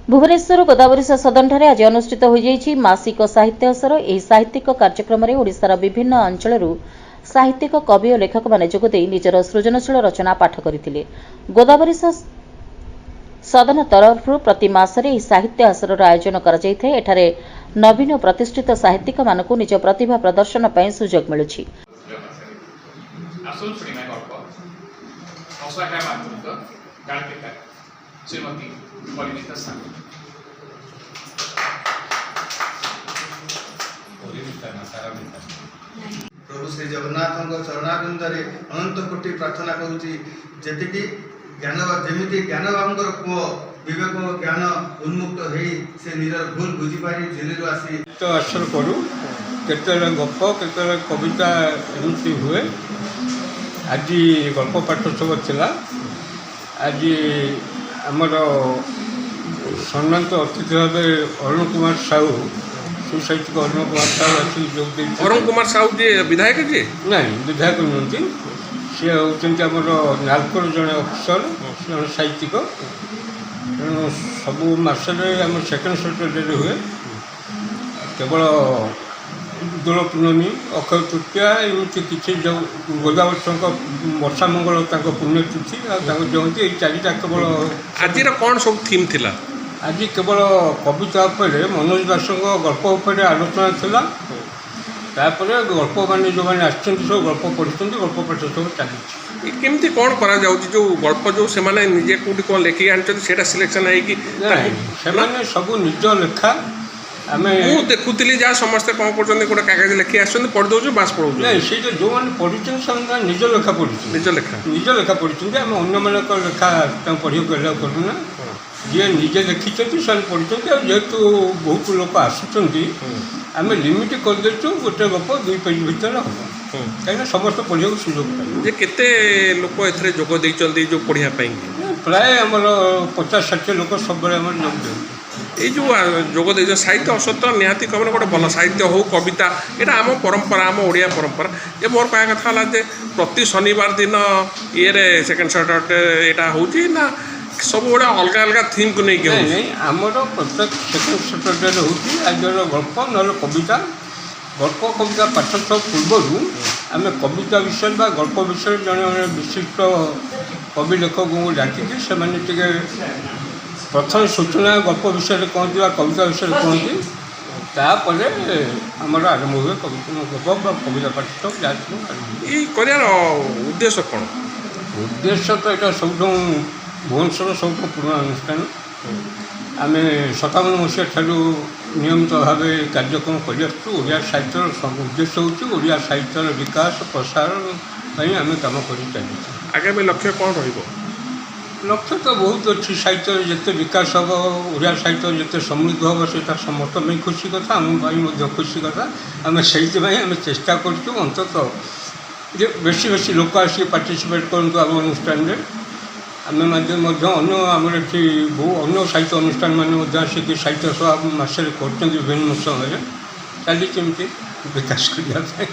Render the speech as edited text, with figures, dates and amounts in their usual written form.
भुवनेश्वर गोदावरीशा सदन ठारे आज अनुष्ठित हो मासिक साहित्य असर। यह साहित्यिक कार्यक्रम में ओडिशार विभिन्न अंचल साहित्यिक कवि और लेखक मैंने जोगदे निजर सृजनशील रचना पाठ करते। गोदावरीशा सदन तरफ प्रति मासरे यह साहित्य असर आयोजन कर नवीन प्रतिष्ठित साहित्यिक मानक निज प्रतिभा प्रदर्शन पर सुजोग मिलुछि। श्रीमती परिणीता साहू प्रभु श्री जगन्नाथ चरणारिंद अनंत कोटि प्रार्थना करुच्ची जी ज्ञान जमी ज्ञानबाबूर पुओ विवेक ज्ञान उन्मुक्त हो से निजर भूल बुझीपारी जेल आसी तो असर करूँ केत गप केत कविता एमती हुए। आज गल्प पाठोत्सव थिला। आज आमर सम्मानित अतिथि भाव अरुण कुमार साहू सुसाहित्यिक अरुण कुमार साहू आसिक जोग। अरुण कुमार साहू जी विधायक जी ना विधायक नुहति सी होती आमर नालकोर जड़े अफिसर जड़े साहित्यिक। तेणु सबू मसरे आम सेकेंड सैटरडे हुए। केवल दोल पूर्णमी अक्षय तृतीया एमती किसी जो गोदावरी वर्षा मंगल पुण्यतिथि जयंती ये चारिटा केवल। आज कौन सब थीम थिला? आज केवल कविता उपरे मनोज दास गल्प उपरे आलोचना थिला। तापर गल्प मान जो मैंने आसो गल्प पढ़ी गल्प पाठ सब चली। केमती कौन करा जाउची जो गल्प जो से माने निजे कोठी कोन लेखि आनछन सेटा सिलेक्शन है कि से सब निज लेखा आमे मु देखुतली जा समस्त कौन करछन गोटे कागज लेखि आछन पढ़ दउछु बास पढ़ौ नहीं से जो मैंने पढ़ी से निज लेखा पढ़ी निज लेखा पढ़ी आम अन्य मान लेखा पढ़ी करूना जी निजे लिखी से पढ़ी। जेहेतु बहुत लोक आसुँच आम लिमिट करदे गोटे गप 2 पेज भर हम कहीं समस्त पढ़ा सुजोग पाए। केते लोक एथरे जोग देइचंदी जो पढ़िया पाई प्राय आमर 50-60 लोक सब जोग दे। ये जो जोग दे साहित्य असत निहाती कम गोटे भल साहित्य हो कविता यहाँ आम परंपरा आम ओडिया परंपरा। ये मोर कह कथा है प्रति शनिवार दिन ये सेकेंड सैटरडे यहाँ हो सब गुड़ा अलग अलग थीम को लेकिन नहीं आमर प्रत्येक सेकेंड सैटरडे हूँ। आज गल्प ना कविता गल्प कविता पाठोत्सव पूर्व आम कविता विषय बा गल्प विषय जड़े विशिष्ट कवि लेखक को डाकिकी से प्रथम सूचना गल्प विषय कहती कविता विषय कहती तापर आमर आरंभ हुए कविता कविता पाठोत्सव यार उद्देश्य कौन? उद्देश्य तो यहाँ सब भुवनेश्वर सब पुराना अनुष्ठान आम 57 मसीहा ठारू नियमित भाव कार्यक्रम कर साहित्य उद्देश्य होड़ा साहित्यर विकास प्रसार आम कम कर चली। आगामी लक्ष्य कौन रही? लक्ष्य तो बहुत अच्छी साहित्य जिते विकास हम ओडिया साहित्य जिते समृद्ध हम से समस्त में खुशी कथा आम खुशी कथा आम से चेष्टा करूँ अंततः बेसी बेसी लोक आसिक पार्टिसिपेट करूँ आम अनुष्ठान में। आम अन्य आमर ये बहु अन्य साहित्य अनुष्ठान मैंने आसिक साहित्य सभा मसरे कर विभिन्न समय चली विकास करने।